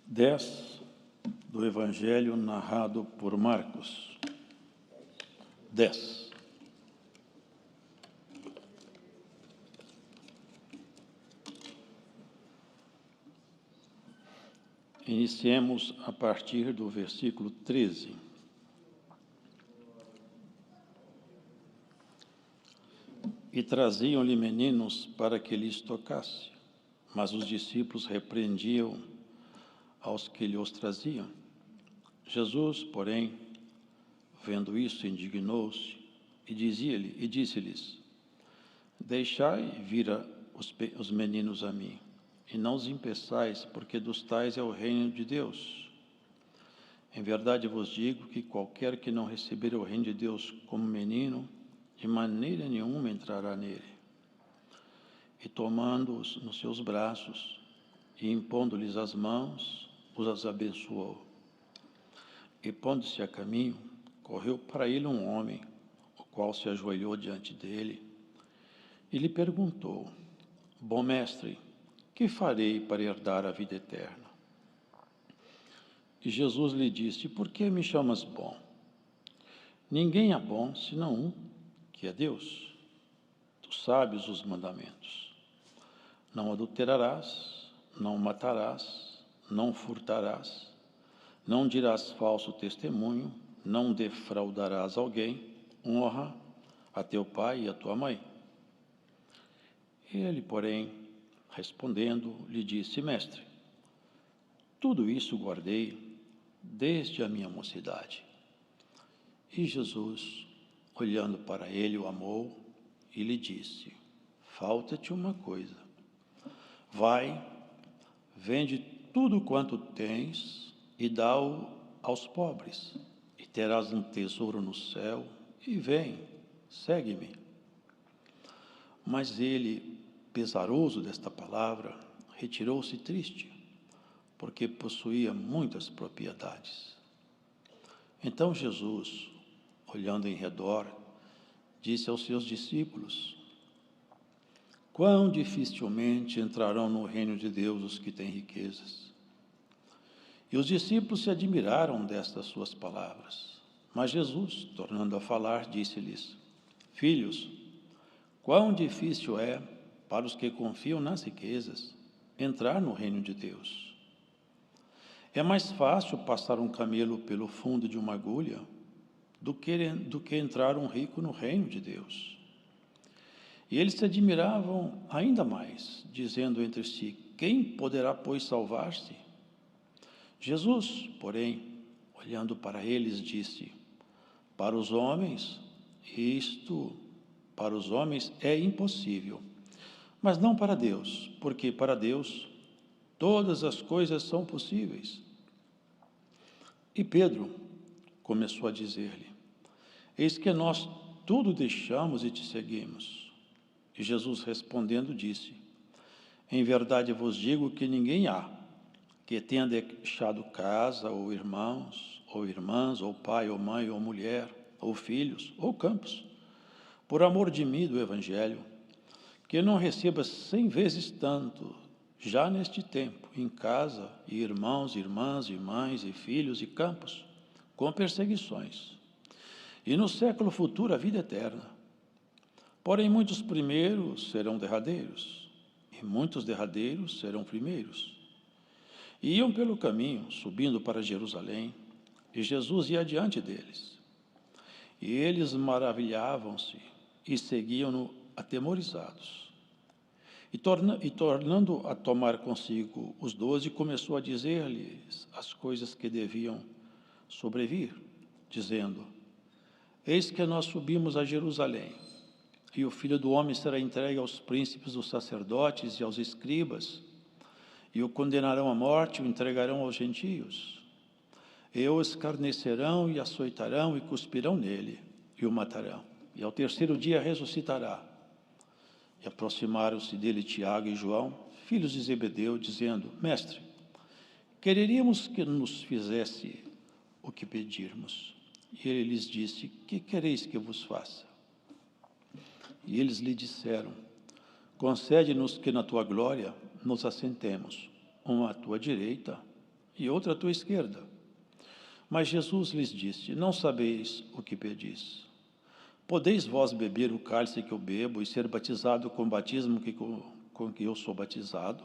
10 do Evangelho narrado por Marcos. 10. Iniciemos a partir do versículo 13. E traziam-lhe meninos para que lhes tocasse, mas os discípulos repreendiam aos que lhe os traziam. Jesus, porém, vendo isso, indignou-se e disse-lhes: Deixai vir os meninos a mim, e não os impeçais, porque dos tais é o reino de Deus. Em verdade vos digo que qualquer que não receber o reino de Deus como menino, de maneira nenhuma entrará nele. E tomando-os nos seus braços, e impondo-lhes as mãos, os abençoou. E pondo-se a caminho, correu para ele um homem, o qual se ajoelhou diante dele, e lhe perguntou: Bom mestre, que farei para herdar a vida eterna? E Jesus lhe disse: Por que me chamas bom? Ninguém é bom, senão um, que é Deus. Tu sabes os mandamentos: não adulterarás, não matarás, não furtarás, não dirás falso testemunho, não defraudarás alguém, honra a teu pai e a tua mãe. Ele, porém, respondendo, lhe disse: Mestre, tudo isso guardei desde a minha mocidade. E Jesus, olhando para ele, o amou e lhe disse: Falta-te uma coisa. Vai, vende tudo quanto tens e dá-o aos pobres, e terás um tesouro no céu, e vem, segue-me. Mas ele, pesaroso desta palavra, retirou-se triste, porque possuía muitas propriedades. Então Jesus, olhando em redor, disse aos seus discípulos: Quão dificilmente entrarão no reino de Deus os que têm riquezas. E os discípulos se admiraram destas suas palavras. Mas Jesus, tornando a falar, disse-lhes: Filhos, quão difícil é para os que confiam nas riquezas entrar no reino de Deus. É mais fácil passar um camelo pelo fundo de uma agulha do que entrar um rico no reino de Deus. E eles se admiravam ainda mais, dizendo entre si: Quem poderá, pois, salvar-se? Jesus, porém, olhando para eles, disse: Para os homens é impossível, mas não para Deus, porque para Deus todas as coisas são possíveis. E Pedro começou a dizer-lhe: Eis que nós tudo deixamos e te seguimos. E Jesus, respondendo, disse: Em verdade vos digo que ninguém há que tenha deixado casa, ou irmãos, ou irmãs, ou pai, ou mãe, ou mulher, ou filhos, ou campos, por amor de mim e do Evangelho, que não receba 100 vezes tanto, já neste tempo, em casa, e irmãos, irmãs, irmãs, e filhos, e campos, com perseguições, e no século futuro a vida eterna. Porém, muitos primeiros serão derradeiros, e muitos derradeiros serão primeiros. E iam pelo caminho, subindo para Jerusalém, e Jesus ia adiante deles. E eles maravilhavam-se e seguiam-no atemorizados. E tornando a tomar consigo os 12, começou a dizer-lhes as coisas que deviam sobrevir, dizendo: Eis que nós subimos a Jerusalém, e o Filho do Homem será entregue aos príncipes dos sacerdotes e aos escribas, e o condenarão à morte, o entregarão aos gentios. E o escarnecerão, e açoitarão, e cuspirão nele, e o matarão. E ao terceiro dia ressuscitará. E aproximaram-se dele Tiago e João, filhos de Zebedeu, dizendo: Mestre, quereríamos que nos fizesse o que pedirmos. E ele lhes disse: Que quereis que vos faça? E eles lhe disseram: Concede-nos que na tua glória nos assentemos, um à tua direita e outra à tua esquerda. Mas Jesus lhes disse: não sabeis o que pedis. Podeis vós beber o cálice que eu bebo e ser batizado com o batismo com que eu sou batizado?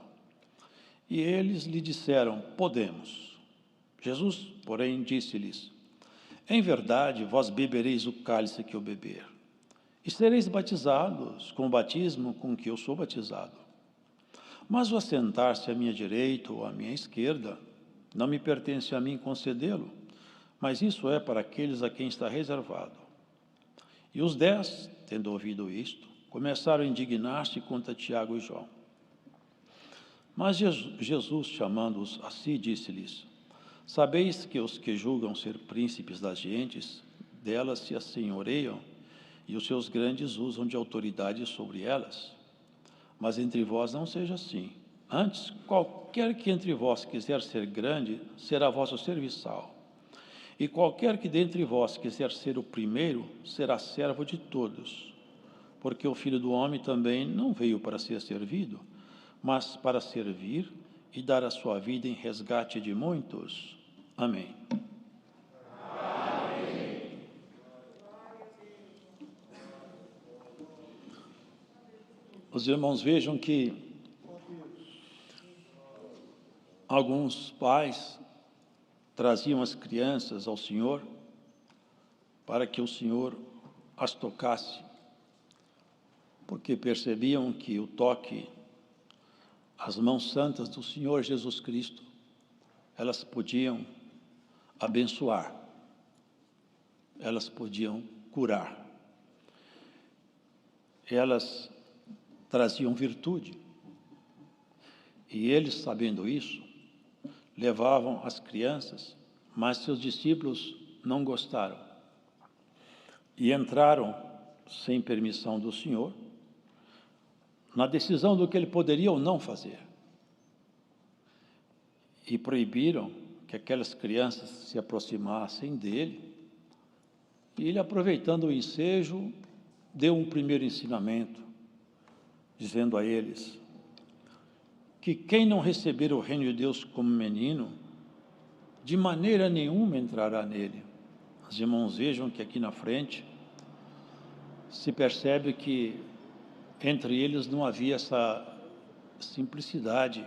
E eles lhe disseram: podemos. Jesus, porém, disse-lhes: em verdade, vós bebereis o cálice que eu beber, e sereis batizados com o batismo com que eu sou batizado. Mas o assentar-se à minha direita ou à minha esquerda, não me pertence a mim concedê-lo, mas isso é para aqueles a quem está reservado. E os 10, tendo ouvido isto, começaram a indignar-se contra Tiago e João. Mas Jesus, chamando-os a si, disse-lhes: sabeis que os que julgam ser príncipes das gentes, delas se assenhoreiam, e os seus grandes usam de autoridade sobre elas? Mas entre vós não seja assim. Antes, qualquer que entre vós quiser ser grande, será vosso serviçal. E qualquer que dentre vós quiser ser o primeiro, será servo de todos. Porque o Filho do Homem também não veio para ser servido, mas para servir e dar a sua vida em resgate de muitos. Amém. Os irmãos vejam que alguns pais traziam as crianças ao Senhor para que o Senhor as tocasse, porque percebiam que o toque, as mãos santas do Senhor Jesus Cristo, elas podiam abençoar, elas podiam curar, elas traziam virtude. E eles, sabendo isso, levavam as crianças, mas seus discípulos não gostaram e entraram, sem permissão do Senhor, na decisão do que ele poderia ou não fazer, e proibiram que aquelas crianças se aproximassem dele. E ele, aproveitando o ensejo, deu um primeiro ensinamento, dizendo a eles que quem não receber o reino de Deus como menino, de maneira nenhuma entrará nele. Os irmãos vejam que aqui na frente se percebe que entre eles não havia essa simplicidade.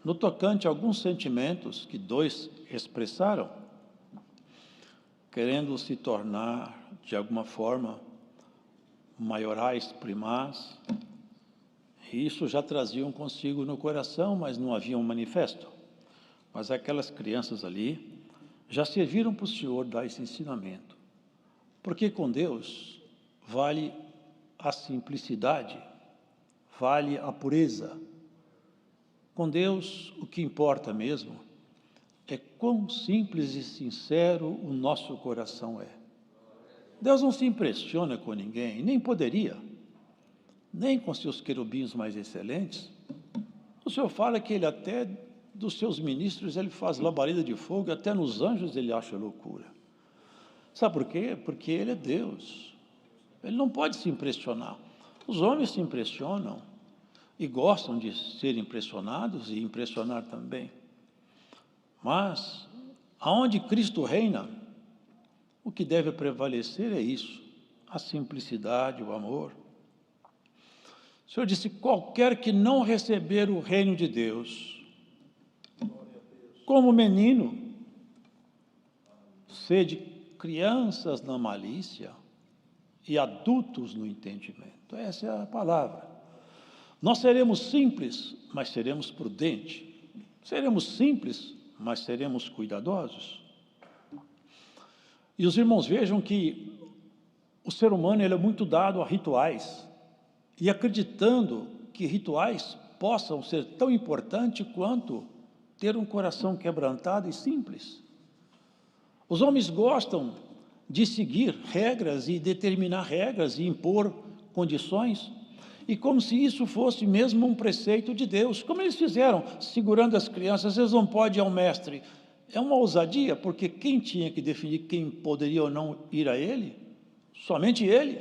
No tocante a alguns sentimentos que dois expressaram, querendo se tornar, de alguma forma, maiorais, primaz, e isso já traziam consigo no coração, mas não havia um manifesto. Mas aquelas crianças ali já serviram para o Senhor dar esse ensinamento. Porque com Deus vale a simplicidade, vale a pureza. Com Deus, o que importa mesmo é quão simples e sincero o nosso coração é. Deus não se impressiona com ninguém, nem poderia, nem com seus querubins mais excelentes. O Senhor fala que ele até dos seus ministros ele faz labareda de fogo, até nos anjos ele acha loucura. Sabe por quê? Porque ele é Deus. Ele não pode se impressionar. Os homens se impressionam e gostam de ser impressionados e impressionar também. Mas, aonde Cristo reina, o que deve prevalecer é isso, a simplicidade, o amor. O Senhor disse: qualquer que não receber o reino de Deus, como menino, sede crianças na malícia e adultos no entendimento. Essa é a palavra. Nós seremos simples, mas seremos prudentes. Seremos simples, mas seremos cuidadosos. E os irmãos vejam que o ser humano ele é muito dado a rituais, e acreditando que rituais possam ser tão importantes quanto ter um coração quebrantado e simples. Os homens gostam de seguir regras e determinar regras e impor condições, e como se isso fosse mesmo um preceito de Deus, como eles fizeram, segurando as crianças. Vocês não podem ir ao mestre. É uma ousadia, porque quem tinha que definir quem poderia ou não ir a ele? Somente ele,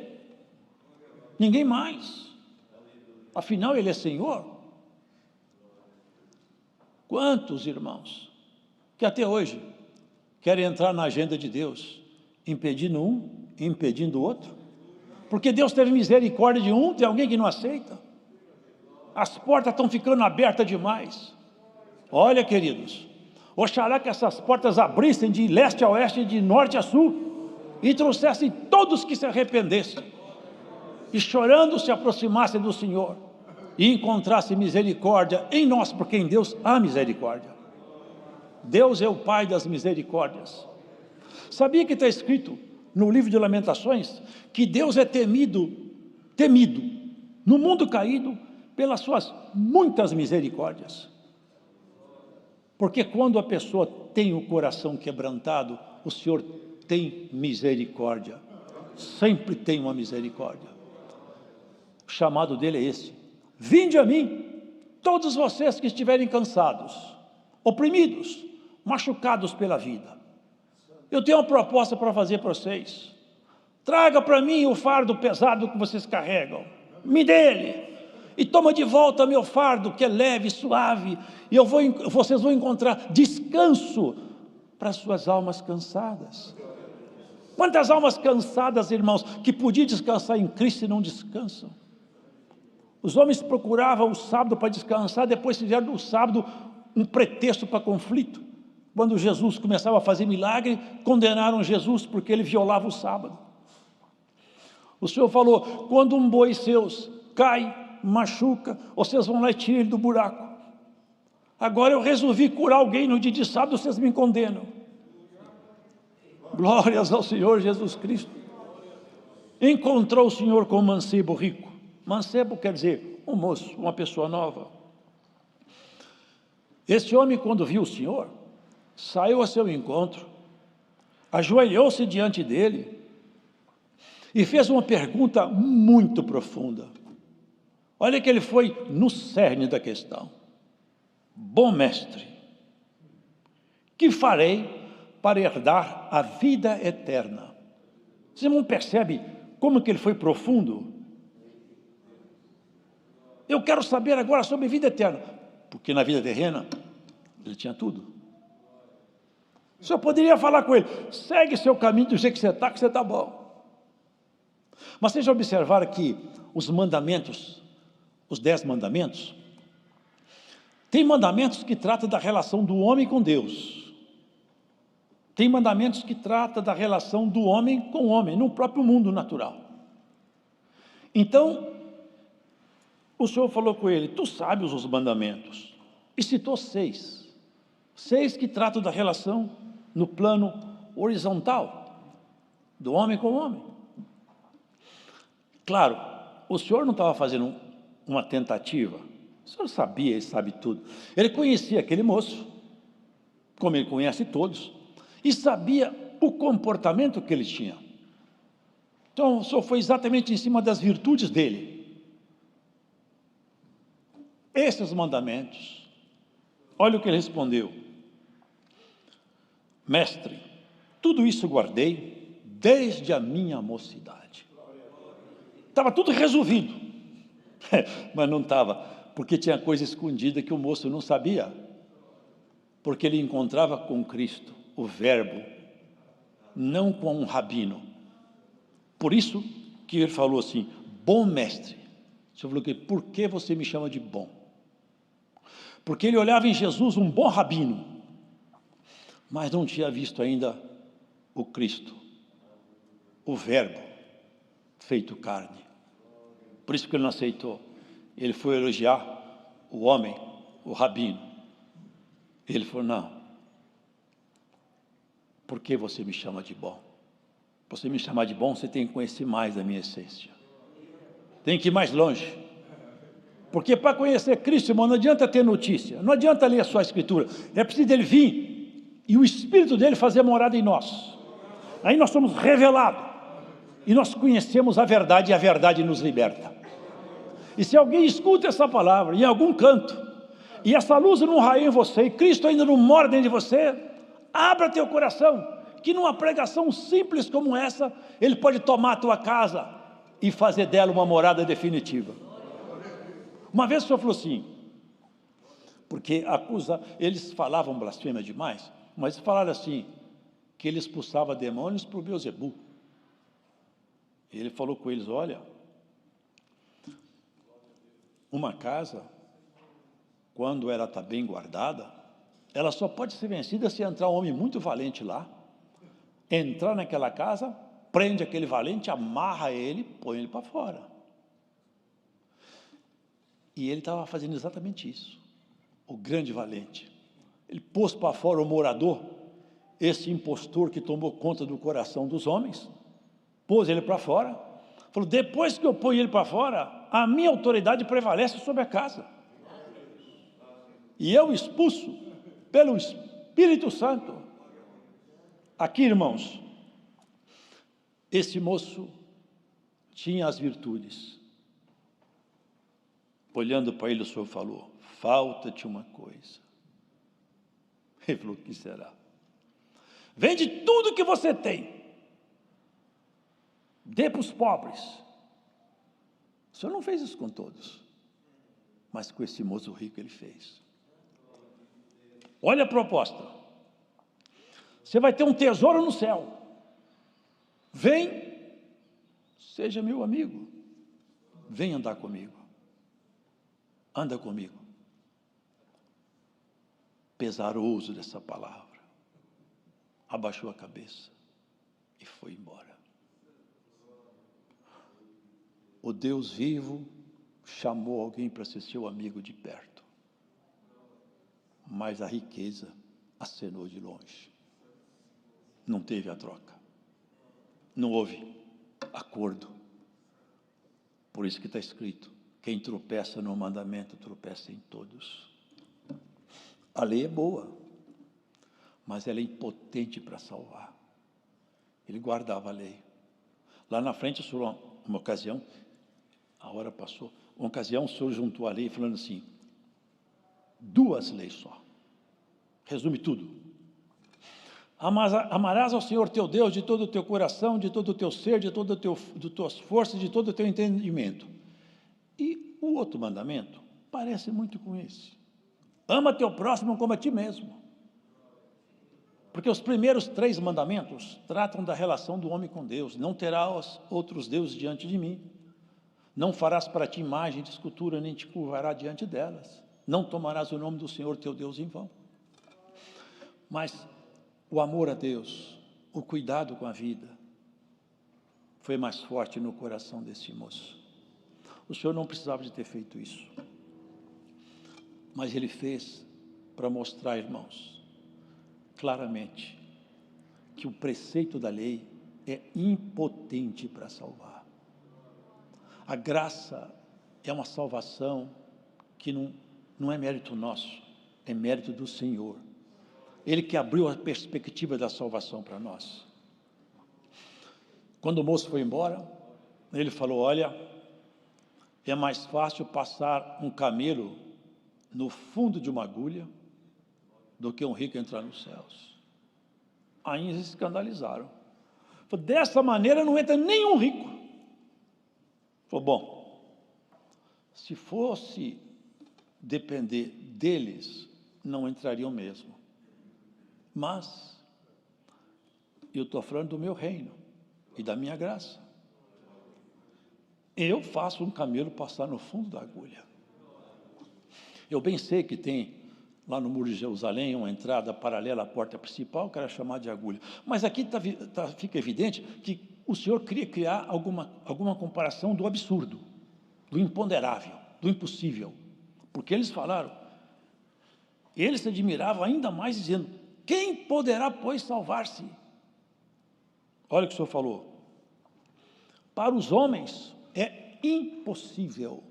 ninguém mais. Afinal, ele é Senhor. Quantos irmãos que até hoje querem entrar na agenda de Deus, impedindo um, impedindo o outro. Porque Deus teve misericórdia de um, tem alguém que não aceita. As portas estão ficando abertas demais. Olha, queridos, oxalá que essas portas abrissem de leste a oeste, de norte a sul, e trouxessem todos que se arrependessem, e chorando se aproximassem do Senhor, e encontrassem misericórdia em nós, porque em Deus há misericórdia. Deus é o Pai das misericórdias. Sabia que está escrito no livro de Lamentações, que Deus é temido no mundo caído, pelas suas muitas misericórdias. Porque quando a pessoa tem o coração quebrantado, o Senhor tem misericórdia, sempre tem uma misericórdia. O chamado dele é esse: vinde a mim, todos vocês que estiverem cansados, oprimidos, machucados pela vida. Eu tenho uma proposta para fazer para vocês. Traga para mim o fardo pesado que vocês carregam, me dê ele, e toma de volta meu fardo, que é leve, suave, e vocês vão encontrar descanso para as suas almas cansadas. Quantas almas cansadas, irmãos, que podiam descansar em Cristo e não descansam? Os homens procuravam o sábado para descansar, depois fizeram do sábado um pretexto para conflito. Quando Jesus começava a fazer milagre, condenaram Jesus porque ele violava o sábado. O Senhor falou: quando um boi seus cai, machuca, vocês vão lá e tiram ele do buraco. Agora eu resolvi curar alguém no dia de sábado, vocês me condenam. Glórias ao Senhor Jesus Cristo. Encontrou o Senhor com um mancebo rico. Mancebo quer dizer um moço, uma pessoa nova. Esse homem, quando viu o Senhor, saiu a seu encontro, ajoelhou-se diante dele e fez uma pergunta muito profunda. Olha que ele foi no cerne da questão. Bom mestre, que farei para herdar a vida eterna? Você não percebe como que ele foi profundo? Eu quero saber agora sobre vida eterna, porque na vida terrena ele tinha tudo. O senhor poderia falar com ele: segue seu caminho do jeito que você está bom. Mas vocês já observaram que os mandamentos, os 10 mandamentos, tem mandamentos que tratam da relação do homem com Deus. Tem mandamentos que tratam da relação do homem com o homem, no próprio mundo natural. Então, o Senhor falou com ele: tu sabes os mandamentos. E citou 6. 6 que tratam da relação no plano horizontal, do homem com o homem. Claro, o Senhor não estava fazendo uma tentativa. O Senhor sabia, ele sabe tudo. Ele conhecia aquele moço, como ele conhece todos, e sabia o comportamento que ele tinha. Então, o Senhor foi exatamente em cima das virtudes dele. Esses mandamentos, olha o que ele respondeu: mestre, tudo isso guardei desde a minha mocidade. Estava tudo resolvido, mas não estava, porque tinha coisa escondida que o moço não sabia, porque ele encontrava com Cristo, o Verbo, não com um rabino. Por isso que ele falou assim: bom mestre. O Senhor falou: por que você me chama de bom? Porque ele olhava em Jesus um bom rabino, mas não tinha visto ainda o Cristo, o Verbo feito carne. Por isso que ele não aceitou. Ele foi elogiar o homem, o rabino. Ele falou: não, por que você me chama de bom? Você me chamar de bom, você tem que conhecer mais da minha essência, tem que ir mais longe. Porque para conhecer Cristo, irmão, não adianta ter notícia, não adianta ler a sua escritura, é preciso ele vir e o Espírito dele fazer morada em nós. Aí nós somos revelados e nós conhecemos a verdade, e a verdade nos liberta. E se alguém escuta essa palavra em algum canto, e essa luz não raia em você, e Cristo ainda não mora dentro de você, abra teu coração, que numa pregação simples como essa, ele pode tomar a tua casa e fazer dela uma morada definitiva. Uma vez o Senhor falou assim, porque eles falavam blasfêmia demais, Mas falaram assim, que ele expulsava demônios por Beelzebul. Ele falou com eles, olha, uma casa, quando ela está bem guardada, ela só pode ser vencida se entrar um homem muito valente lá, entrar naquela casa, prende aquele valente, amarra ele, põe ele para fora. E ele estava fazendo exatamente isso, o grande valente. Ele pôs para fora o morador, esse impostor que tomou conta do coração dos homens, pôs ele para fora, falou, depois que eu ponho ele para fora, a minha autoridade prevalece sobre a casa. E eu expulso pelo Espírito Santo. Aqui, irmãos, esse moço tinha as virtudes. Olhando para ele, o Senhor falou, falta-te uma coisa. Ele falou, o que será? Vende tudo que você tem, dê para os pobres. O Senhor não fez isso com todos, mas com esse moço rico ele fez. Olha a proposta, você vai ter um tesouro no céu, vem, seja meu amigo, vem andar comigo, anda comigo. Pesaroso dessa palavra, abaixou a cabeça e foi embora. O Deus vivo chamou alguém para ser seu amigo de perto, mas a riqueza acenou de longe. Não teve a troca, não houve acordo. Por isso que está escrito, quem tropeça no mandamento, tropeça em todos. A lei é boa, mas ela é impotente para salvar. Ele guardava a lei. Lá na frente, uma ocasião, a hora passou, uma ocasião o Senhor juntou a lei falando assim, 2 leis só, resume tudo. Amarás ao Senhor teu Deus de todo o teu coração, de todo o teu ser, de todas as tuas forças, de todo o teu entendimento. E o outro mandamento parece muito com esse. Ama teu próximo como a ti mesmo. Porque os primeiros 3 mandamentos tratam da relação do homem com Deus. Não terás outros deuses diante de mim. Não farás para ti imagem de escultura, nem te curvarás diante delas. Não tomarás o nome do Senhor teu Deus em vão. Mas o amor a Deus, o cuidado com a vida, foi mais forte no coração desse moço. O Senhor não precisava de ter feito isso. Mas ele fez para mostrar, irmãos, claramente, que o preceito da lei é impotente para salvar. A graça é uma salvação que não é mérito nosso, é mérito do Senhor. Ele que abriu a perspectiva da salvação para nós. Quando o moço foi embora, ele falou, olha, é mais fácil passar um camelo no fundo de uma agulha do que um rico entrar nos céus. Aí eles se escandalizaram. Falou, dessa maneira não entra nenhum rico. Falou, bom, se fosse depender deles, não entrariam mesmo. Mas eu estou falando do meu reino e da minha graça. Eu faço um camelo passar no fundo da agulha. Eu bem sei que tem lá no Muro de Jerusalém uma entrada paralela à porta principal, que era chamada de agulha. Mas aqui fica evidente que o Senhor queria criar alguma comparação do absurdo, do imponderável, do impossível. Porque eles falaram, eles se admiravam ainda mais dizendo, quem poderá, pois, salvar-se? Olha o que o Senhor falou. Para os homens é impossível.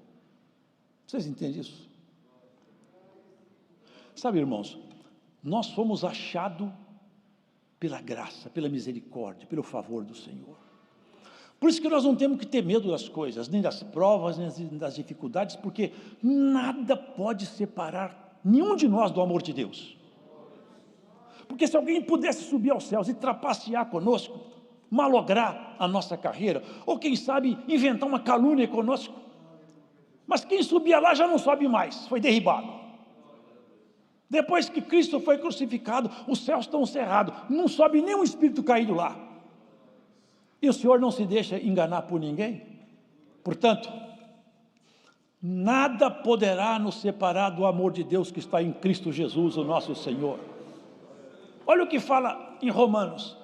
Vocês entendem isso? Sabe, irmãos, nós fomos achados pela graça, pela misericórdia, pelo favor do Senhor. Por isso que nós não temos que ter medo das coisas, nem das provas, nem das dificuldades, porque nada pode separar nenhum de nós do amor de Deus. Porque se alguém pudesse subir aos céus e trapacear conosco, malograr a nossa carreira, ou quem sabe inventar uma calúnia conosco, mas quem subia lá já não sobe mais, foi derribado. Depois que Cristo foi crucificado, os céus estão cerrados, não sobe nenhum espírito caído lá. E o Senhor não se deixa enganar por ninguém. Portanto, nada poderá nos separar do amor de Deus que está em Cristo Jesus, o nosso Senhor. Olha o que fala em Romanos: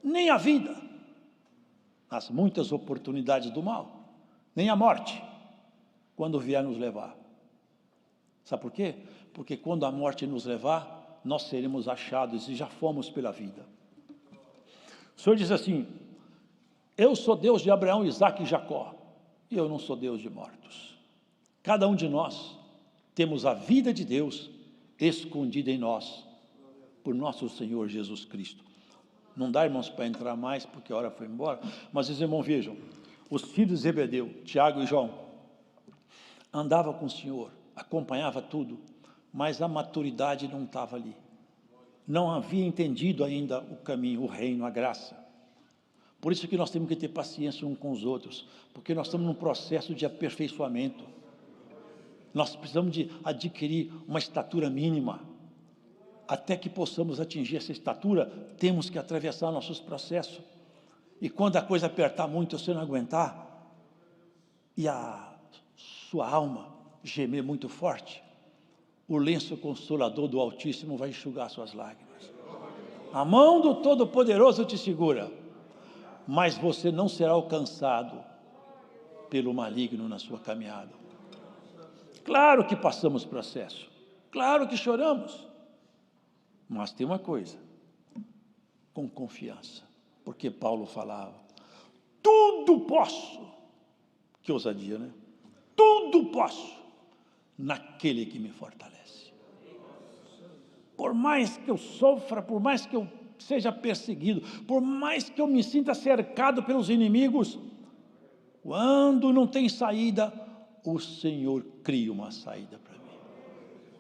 nem a vida, as muitas oportunidades do mal, nem a morte, quando vier nos levar. Sabe por quê? Porque quando a morte nos levar, nós seremos achados e já fomos pela vida. O Senhor diz assim: eu sou Deus de Abraão, Isaque e Jacó, e eu não sou Deus de mortos. Cada um de nós temos a vida de Deus escondida em nós, por nosso Senhor Jesus Cristo. Não dá, irmãos, para entrar mais, porque a hora foi embora, mas os irmãos vejam, os filhos de Zebedeu, Tiago e João, andavam com o Senhor, acompanhava tudo, mas a maturidade não estava ali. Não havia entendido ainda o caminho, o reino, a graça. Por isso que nós temos que ter paciência uns com os outros, porque nós estamos num processo de aperfeiçoamento. Nós precisamos de adquirir uma estatura mínima. Até que possamos atingir essa estatura, temos que atravessar nossos processos. E quando a coisa apertar muito, você não aguentar, e a sua alma gemer muito forte, o lenço consolador do Altíssimo vai enxugar suas lágrimas. A mão do Todo-Poderoso te segura, mas você não será alcançado pelo maligno na sua caminhada. Claro que passamos processo, claro que choramos, mas tem uma coisa, com confiança, porque Paulo falava: tudo posso, que ousadia, né? Tudo posso naquele que me fortalece. Por mais que eu sofra, por mais que eu seja perseguido, por mais que eu me sinta cercado pelos inimigos, quando não tem saída, o Senhor cria uma saída para mim.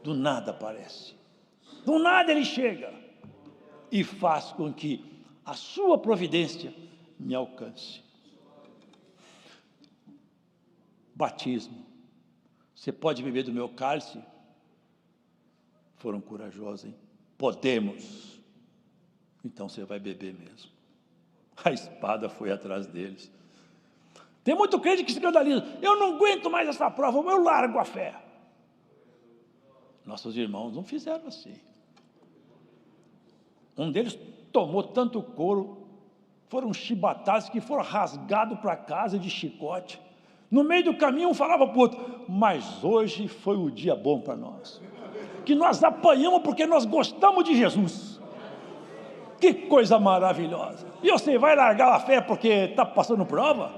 Do nada aparece, do nada Ele chega e faz com que a sua providência me alcance. Batismo. Você pode beber do meu cálice? Foram corajosos, hein? Podemos. Então você vai beber mesmo. A espada foi atrás deles. Tem muito crente que se escandaliza: eu não aguento mais essa prova, eu largo a fé. Nossos irmãos não fizeram assim. Um deles tomou tanto couro, foram chibatados que foram rasgados para casa de chicote. No meio do caminho um falava para o outro: mas hoje foi o dia bom para nós, que nós apanhamos porque nós gostamos de Jesus. Que coisa maravilhosa. E você vai largar a fé porque está passando prova?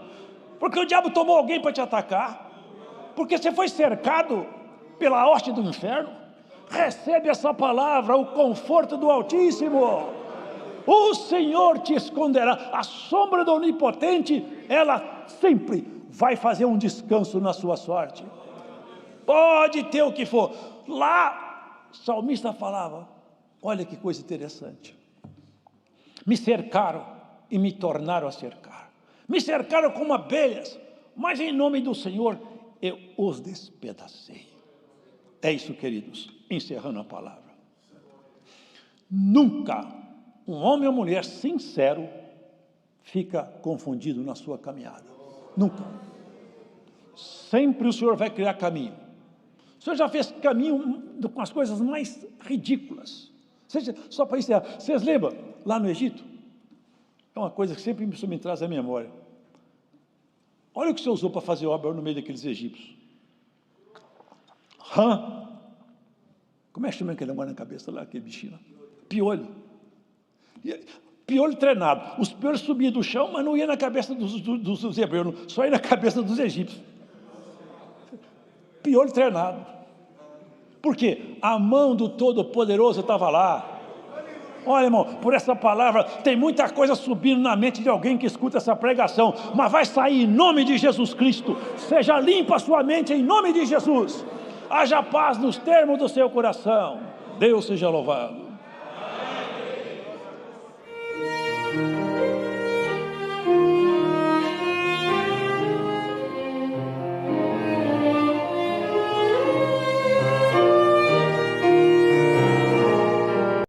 Porque o diabo tomou alguém para te atacar? Porque você foi cercado pela hoste do inferno? Recebe essa palavra, o conforto do Altíssimo. O Senhor te esconderá. A sombra do Onipotente, ela sempre vai fazer um descanso na sua sorte. Pode ter o que for. Lá, o salmista falava, olha que coisa interessante: me cercaram e me tornaram a cercar. Me cercaram como abelhas, mas em nome do Senhor eu os despedacei. É isso, queridos, encerrando a palavra. Nunca um homem ou mulher sincero fica confundido na sua caminhada. Nunca. Sempre o Senhor vai criar caminho. O Senhor já fez caminho com as coisas mais ridículas. Só para encerrar, vocês lembram lá no Egito? É uma coisa que sempre me traz à memória. Olha o que o Senhor usou para fazer obra no meio daqueles egípcios. Rã. Como é que chama aquele negócio na cabeça lá, aquele bichinho lá? Piolho. Piolho treinado. Os piolhos subiam do chão, mas não ia na cabeça dos hebreus, só ia na cabeça dos egípcios. Piolho treinado. Por quê? A mão do Todo-Poderoso estava lá. Olha, irmão, por essa palavra tem muita coisa subindo na mente de alguém que escuta essa pregação, mas vai sair em nome de Jesus Cristo. Seja limpa a sua mente em nome de Jesus. Haja paz nos termos do seu coração. Deus seja louvado.